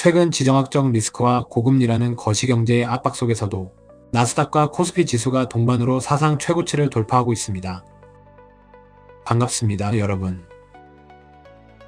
최근 지정학적 리스크와 고금리라는 거시경제의 압박 속에서도 나스닥과 코스피 지수가 동반으로 사상 최고치를 돌파하고 있습니다. 반갑습니다, 여러분.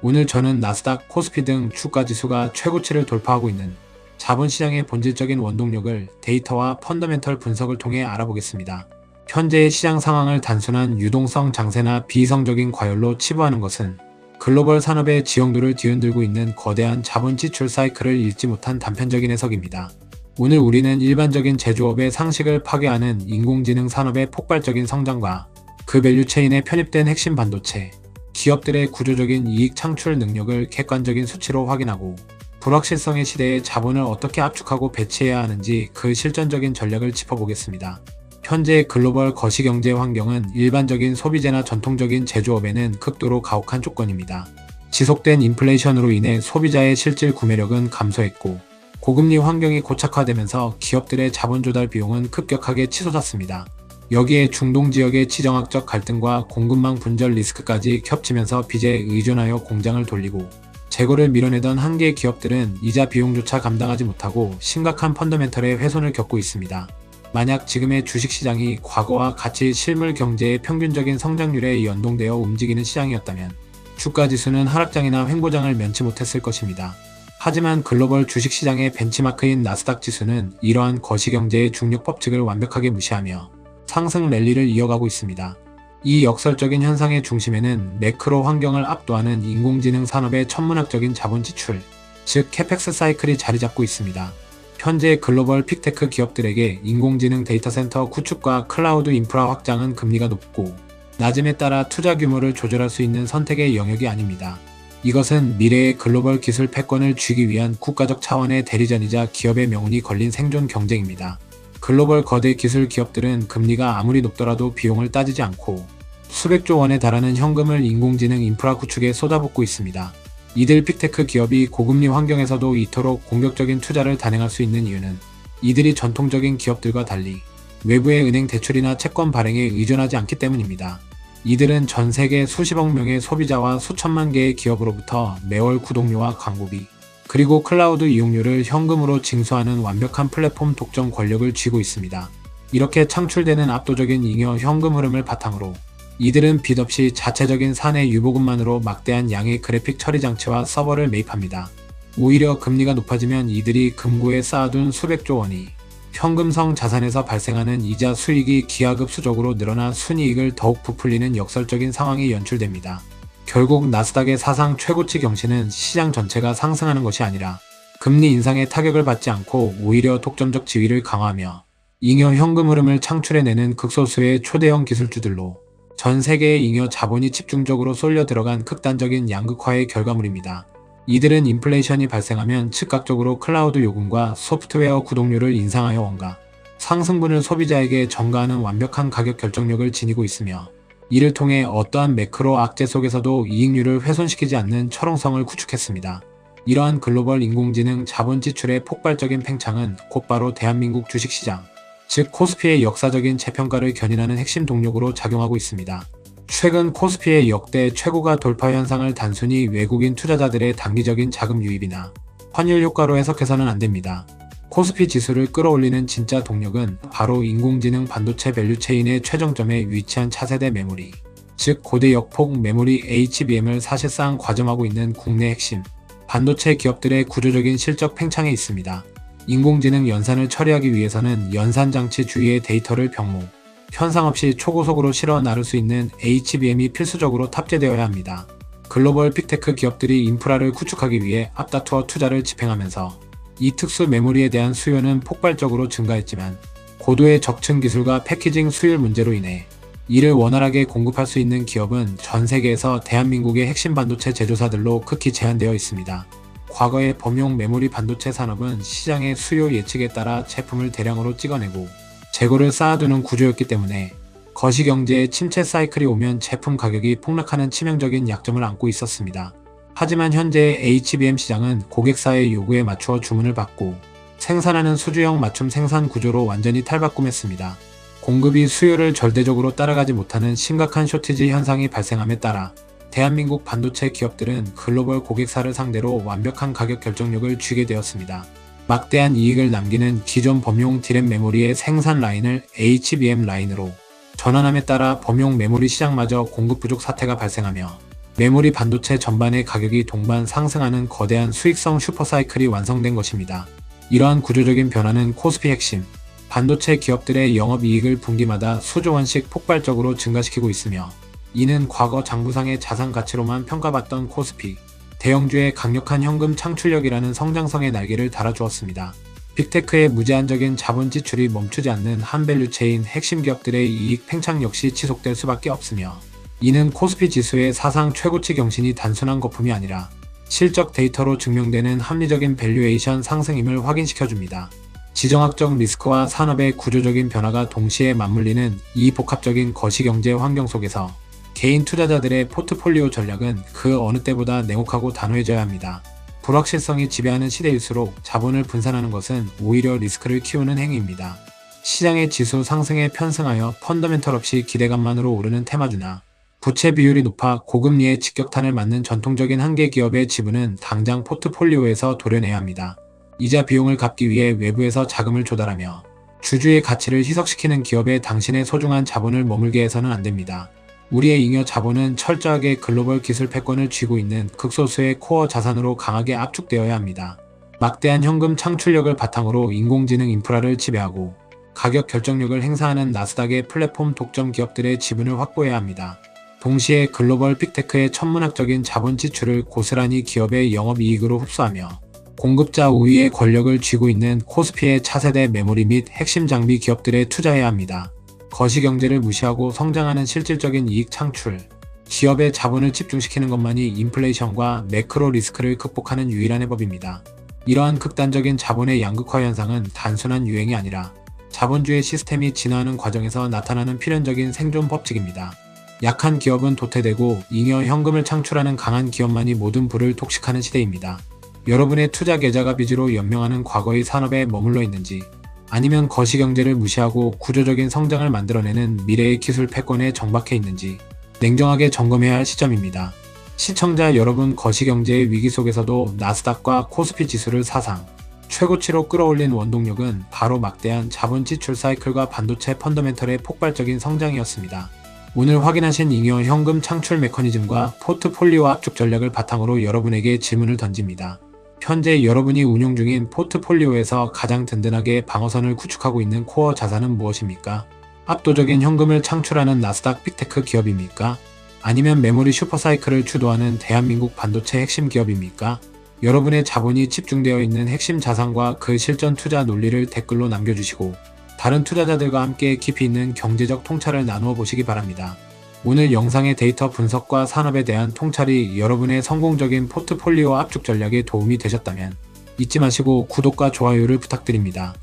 오늘 저는 나스닥, 코스피 등 주가지수가 최고치를 돌파하고 있는 자본시장의 본질적인 원동력을 데이터와 펀더멘털 분석을 통해 알아보겠습니다. 현재의 시장 상황을 단순한 유동성 장세나 비이성적인 과열로 치부하는 것은 글로벌 산업의 지형도를 뒤흔들고 있는 거대한 자본 지출 사이클을 읽지 못한 단편적인 해석입니다. 오늘 우리는 일반적인 제조업의 상식을 파괴하는 인공지능 산업의 폭발적인 성장과 그 밸류체인에 편입된 핵심 반도체, 기업들의 구조적인 이익 창출 능력을 객관적인 수치로 확인하고 불확실성의 시대에 자본을 어떻게 압축하고 배치해야 하는지 그 실전적인 전략을 짚어보겠습니다. 현재 글로벌 거시경제 환경은 일반적인 소비재나 전통적인 제조업에는 극도로 가혹한 조건입니다. 지속된 인플레이션으로 인해 소비자의 실질 구매력은 감소했고 고금리 환경이 고착화되면서 기업들의 자본 조달 비용은 급격하게 치솟았습니다. 여기에 중동 지역의 지정학적 갈등과 공급망 분절 리스크까지 겹치면서 빚에 의존하여 공장을 돌리고 재고를 밀어내던 한계 기업들은 이자 비용조차 감당하지 못하고 심각한 펀더멘털의 훼손을 겪고 있습니다. 만약 지금의 주식시장이 과거와 같이 실물 경제의 평균적인 성장률에 연동되어 움직이는 시장이었다면 주가지수는 하락장이나 횡보장을 면치 못했을 것입니다. 하지만 글로벌 주식시장의 벤치마크인 나스닥 지수는 이러한 거시경제의 중력 법칙을 완벽하게 무시하며 상승 랠리를 이어가고 있습니다. 이 역설적인 현상의 중심에는 매크로 환경을 압도하는 인공지능 산업의 천문학적인 자본 지출, 즉 캐펙스 사이클이 자리 잡고 있습니다. 현재 글로벌 픽테크 기업들에게 인공지능 데이터 센터 구축과 클라우드 인프라 확장은 금리가 높고 낮음에 따라 투자 규모를 조절할 수 있는 선택의 영역이 아닙니다. 이것은 미래의 글로벌 기술 패권을 쥐기 위한 국가적 차원의 대리전이자 기업의 명운이 걸린 생존 경쟁입니다. 글로벌 거대 기술 기업들은 금리가 아무리 높더라도 비용을 따지지 않고 수백조 원에 달하는 현금을 인공지능 인프라 구축에 쏟아붓고 있습니다. 이들 픽테크 기업이 고금리 환경에서도 이토록 공격적인 투자를 단행할 수 있는 이유는 이들이 전통적인 기업들과 달리 외부의 은행 대출이나 채권 발행에 의존하지 않기 때문입니다. 이들은 전 세계 수십억 명의 소비자와 수천만 개의 기업으로부터 매월 구독료와 광고비, 그리고 클라우드 이용료를 현금으로 징수하는 완벽한 플랫폼 독점 권력을 쥐고 있습니다. 이렇게 창출되는 압도적인 잉여 현금 흐름을 바탕으로 이들은 빚 없이 자체적인 사내 유보금만으로 막대한 양의 그래픽 처리 장치와 서버를 매입합니다. 오히려 금리가 높아지면 이들이 금고에 쌓아둔 수백조 원이 현금성 자산에서 발생하는 이자 수익이 기하급수적으로 늘어나 순이익을 더욱 부풀리는 역설적인 상황이 연출됩니다. 결국 나스닥의 사상 최고치 경신은 시장 전체가 상승하는 것이 아니라 금리 인상에 타격을 받지 않고 오히려 독점적 지위를 강화하며 잉여 현금 흐름을 창출해내는 극소수의 초대형 기술주들로 전 세계의 잉여 자본이 집중적으로 쏠려 들어간 극단적인 양극화의 결과물입니다. 이들은 인플레이션이 발생하면 즉각적으로 클라우드 요금과 소프트웨어 구독료를 인상하여 원가 상승분을 소비자에게 전가하는 완벽한 가격 결정력을 지니고 있으며 이를 통해 어떠한 매크로 악재 속에서도 이익률을 훼손시키지 않는 철옹성을 구축했습니다. 이러한 글로벌 인공지능 자본 지출의 폭발적인 팽창은 곧바로 대한민국 주식시장, 즉 코스피의 역사적인 재평가를 견인하는 핵심 동력으로 작용하고 있습니다. 최근 코스피의 역대 최고가 돌파 현상을 단순히 외국인 투자자들의 단기적인 자금 유입이나 환율 효과로 해석해서는 안됩니다. 코스피 지수를 끌어올리는 진짜 동력은 바로 인공지능 반도체 밸류체인의 최정점에 위치한 차세대 메모리, 즉 고대 역폭 메모리 HBM을 사실상 과점하고 있는 국내 핵심 반도체 기업들의 구조적인 실적 팽창에 있습니다. 인공지능 연산을 처리하기 위해서는 연산장치 주위의 데이터를 병목, 현상 없이 초고속으로 실어 나를 수 있는 HBM이 필수적으로 탑재되어야 합니다. 글로벌 픽테크 기업들이 인프라를 구축하기 위해 앞다투어 투자를 집행하면서 이 특수 메모리에 대한 수요는 폭발적으로 증가했지만 고도의 적층 기술과 패키징 수율 문제로 인해 이를 원활하게 공급할 수 있는 기업은 전 세계에서 대한민국의 핵심 반도체 제조사들로 극히 제한되어 있습니다. 과거의 범용 메모리 반도체 산업은 시장의 수요 예측에 따라 제품을 대량으로 찍어내고 재고를 쌓아두는 구조였기 때문에 거시경제의 침체 사이클이 오면 제품 가격이 폭락하는 치명적인 약점을 안고 있었습니다. 하지만 현재의 HBM 시장은 고객사의 요구에 맞추어 주문을 받고 생산하는 수주형 맞춤 생산 구조로 완전히 탈바꿈했습니다. 공급이 수요를 절대적으로 따라가지 못하는 심각한 쇼티지 현상이 발생함에 따라 대한민국 반도체 기업들은 글로벌 고객사를 상대로 완벽한 가격 결정력을 쥐게 되었습니다. 막대한 이익을 남기는 기존 범용 D램 메모리의 생산 라인을 HBM 라인으로 전환함에 따라 범용 메모리 시장마저 공급 부족 사태가 발생하며 메모리 반도체 전반의 가격이 동반 상승하는 거대한 수익성 슈퍼사이클이 완성된 것입니다. 이러한 구조적인 변화는 코스피 핵심 반도체 기업들의 영업이익을 분기마다 수조 원씩 폭발적으로 증가시키고 있으며, 이는 과거 장부상의 자산 가치로만 평가받던 코스피 대형주의 강력한 현금 창출력이라는 성장성의 날개를 달아주었습니다. 빅테크의 무제한적인 자본 지출이 멈추지 않는 한밸류체인 핵심 기업들의 이익 팽창 역시 지속될 수밖에 없으며, 이는 코스피 지수의 사상 최고치 경신이 단순한 거품이 아니라 실적 데이터로 증명되는 합리적인 밸류에이션 상승임을 확인시켜줍니다. 지정학적 리스크와 산업의 구조적인 변화가 동시에 맞물리는 이 복합적인 거시경제 환경 속에서 개인 투자자들의 포트폴리오 전략은 그 어느 때보다 냉혹하고 단호해져야 합니다. 불확실성이 지배하는 시대일수록 자본을 분산하는 것은 오히려 리스크를 키우는 행위입니다. 시장의 지수 상승에 편승하여 펀더멘털 없이 기대감만으로 오르는 테마주나 부채 비율이 높아 고금리의 직격탄을 맞는 전통적인 한계 기업의 지분은 당장 포트폴리오에서 도려내야 합니다. 이자 비용을 갚기 위해 외부에서 자금을 조달하며 주주의 가치를 희석시키는 기업에 당신의 소중한 자본을 머물게 해서는 안됩니다. 우리의 잉여 자본은 철저하게 글로벌 기술 패권을 쥐고 있는 극소수의 코어 자산으로 강하게 압축되어야 합니다. 막대한 현금 창출력을 바탕으로 인공지능 인프라를 지배하고 가격 결정력을 행사하는 나스닥의 플랫폼 독점 기업들의 지분을 확보해야 합니다. 동시에 글로벌 빅테크의 천문학적인 자본 지출을 고스란히 기업의 영업이익으로 흡수하며 공급자 우위의 권력을 쥐고 있는 코스피의 차세대 메모리 및 핵심 장비 기업들에 투자해야 합니다. 거시경제를 무시하고 성장하는 실질적인 이익 창출, 기업의 자본을 집중시키는 것만이 인플레이션과 매크로 리스크를 극복하는 유일한 해법입니다. 이러한 극단적인 자본의 양극화 현상은 단순한 유행이 아니라 자본주의 시스템이 진화하는 과정에서 나타나는 필연적인 생존 법칙입니다. 약한 기업은 도태되고 잉여 현금을 창출하는 강한 기업만이 모든 부를 독식하는 시대입니다. 여러분의 투자 계좌가 빚으로 연명하는 과거의 산업에 머물러 있는지, 아니면 거시경제를 무시하고 구조적인 성장을 만들어내는 미래의 기술 패권에 정박해 있는지 냉정하게 점검해야 할 시점입니다. 시청자 여러분, 거시경제의 위기 속에서도 나스닥과 코스피 지수를 사상 최고치로 끌어올린 원동력은 바로 막대한 자본 지출 사이클과 반도체 펀더멘털의 폭발적인 성장이었습니다. 오늘 확인하신 잉여 현금 창출 메커니즘과 포트폴리오 압축 전략을 바탕으로 여러분에게 질문을 던집니다. 현재 여러분이 운용 중인 포트폴리오에서 가장 든든하게 방어선을 구축하고 있는 코어 자산은 무엇입니까? 압도적인 현금을 창출하는 나스닥 빅테크 기업입니까? 아니면 메모리 슈퍼사이클을 주도하는 대한민국 반도체 핵심 기업입니까? 여러분의 자본이 집중되어 있는 핵심 자산과 그 실전 투자 논리를 댓글로 남겨주시고 다른 투자자들과 함께 깊이 있는 경제적 통찰을 나누어 보시기 바랍니다. 오늘 영상의 데이터 분석과 산업에 대한 통찰이 여러분의 성공적인 포트폴리오 압축 전략에 도움이 되셨다면 잊지 마시고 구독과 좋아요를 부탁드립니다.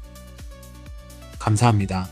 감사합니다.